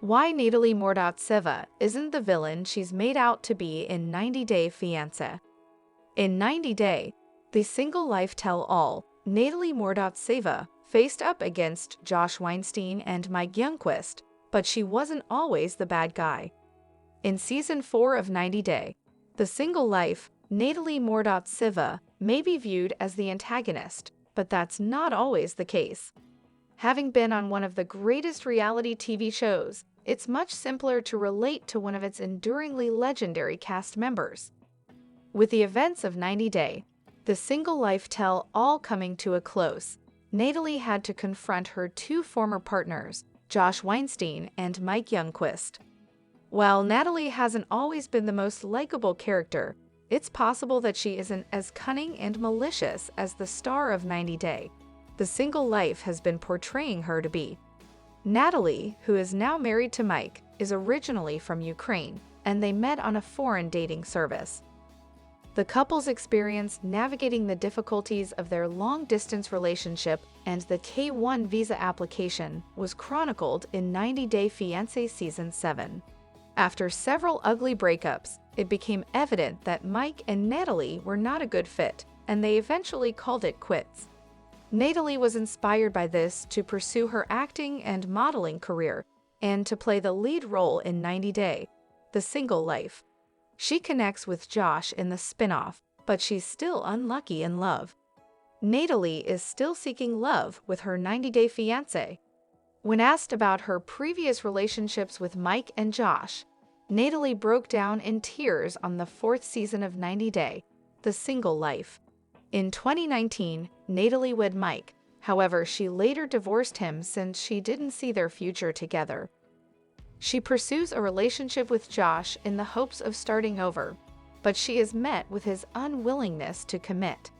Why Natalie Mordovtseva isn't the villain she's made out to be in 90 Day Fiancé. In 90 Day, the single life tell-all, Natalie Mordovtseva faced up against Josh Weinstein and Mike Youngquist, but she wasn't always the bad guy. In Season 4 of 90 Day, the single life, Natalie Mordovtseva may be viewed as the antagonist, but that's not always the case. Having been on one of the greatest reality TV shows, it's much simpler to relate to one of its enduringly legendary cast members. With the events of 90 Day, the single life tell-all coming to a close, Natalie had to confront her two former partners, Josh Weinstein and Mike Youngquist. While Natalie hasn't always been the most likable character, it's possible that she isn't as cunning and malicious as the star of 90 Day. The single life has been portraying her to be. Natalie, who is now married to Mike, is originally from Ukraine, and they met on a foreign dating service. The couple's experience navigating the difficulties of their long-distance relationship and the K-1 visa application was chronicled in 90 Day Fiancé Season 7. After several ugly breakups, it became evident that Mike and Natalie were not a good fit, and they eventually called it quits. Natalie was inspired by this to pursue her acting and modeling career and to play the lead role in 90 Day, The Single Life. She connects with Josh in the spin-off, but she's still unlucky in love. Natalie is still seeking love with her 90 Day Fiancé. When asked about her previous relationships with Mike and Josh, Natalie broke down in tears on the fourth season of 90 Day, The Single Life. In 2019, Natalie wed Mike, however she later divorced him since she didn't see their future together. She pursues a relationship with Josh in the hopes of starting over, but she is met with his unwillingness to commit.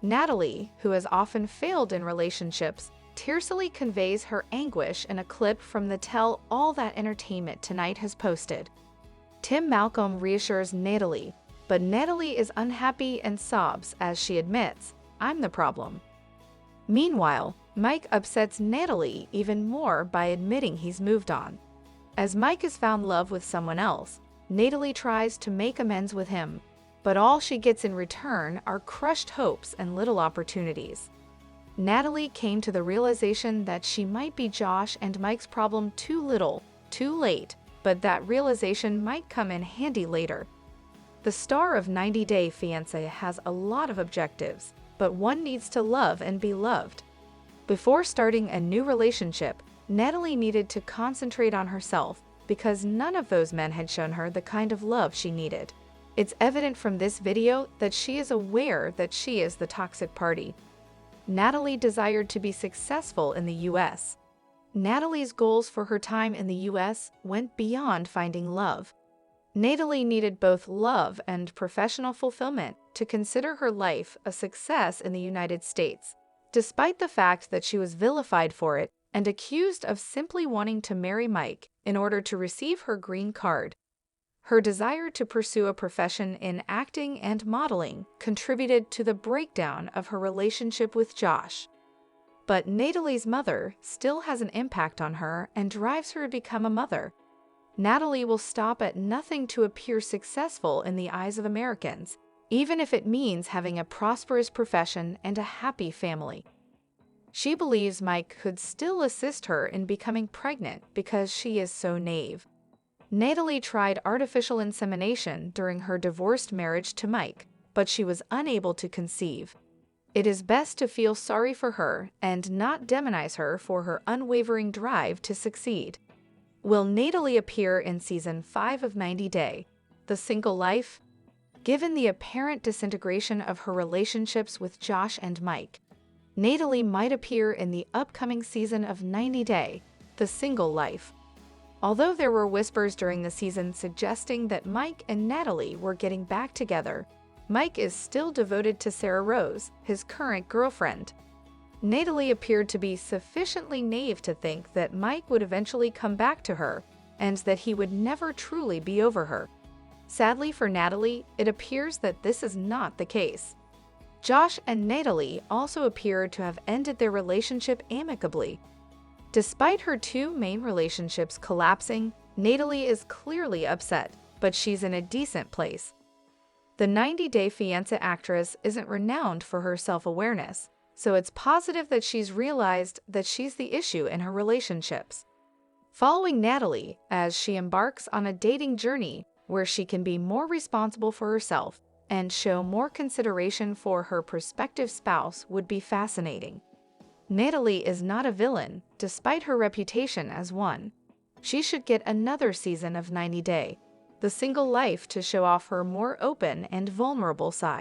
Natalie, who has often failed in relationships, tearfully conveys her anguish in a clip from the Tell All That Entertainment Tonight has posted. Tim Malcolm reassures Natalie, but Natalie is unhappy and sobs as she admits, "I'm the problem." Meanwhile, Mike upsets Natalie even more by admitting he's moved on. As Mike has found love with someone else, Natalie tries to make amends with him, but all she gets in return are crushed hopes and little opportunities. Natalie came to the realization that she might be Josh and Mike's problem too little, too late, but that realization might come in handy later. The star of 90 Day Fiancé has a lot of objectives, but one needs to love and be loved. Before starting a new relationship, Natalie needed to concentrate on herself because none of those men had shown her the kind of love she needed. It's evident from this video that she is aware that she is the toxic party. Natalie desired to be successful in the US. Natalie's goals for her time in the US went beyond finding love. Natalie needed both love and professional fulfillment to consider her life a success in the United States, despite the fact that she was vilified for it and accused of simply wanting to marry Mike in order to receive her green card. Her desire to pursue a profession in acting and modeling contributed to the breakdown of her relationship with Josh. But Natalie's mother still has an impact on her and drives her to become a mother. Natalie will stop at nothing to appear successful in the eyes of Americans, even if it means having a prosperous profession and a happy family. She believes Mike could still assist her in becoming pregnant because she is so naive. Natalie tried artificial insemination during her divorced marriage to Mike, but she was unable to conceive. It is best to feel sorry for her and not demonize her for her unwavering drive to succeed. Will Natalie appear in Season 5 of 90 Day, The Single Life? Given the apparent disintegration of her relationships with Josh and Mike, Natalie might appear in the upcoming season of 90 Day, The Single Life. Although there were whispers during the season suggesting that Mike and Natalie were getting back together, Mike is still devoted to Sarah Rose, his current girlfriend. Natalie appeared to be sufficiently naive to think that Mike would eventually come back to her and that he would never truly be over her. Sadly for Natalie, it appears that this is not the case. Josh and Natalie also appear to have ended their relationship amicably. Despite her two main relationships collapsing, Natalie is clearly upset, but she's in a decent place. The 90-Day Fiancé actress isn't renowned for her self-awareness, so it's positive that she's realized that she's the issue in her relationships. Following Natalie as she embarks on a dating journey where she can be more responsible for herself and show more consideration for her prospective spouse would be fascinating. Natalie is not a villain, despite her reputation as one. She should get another season of 90 Day, the single life, to show off her more open and vulnerable side.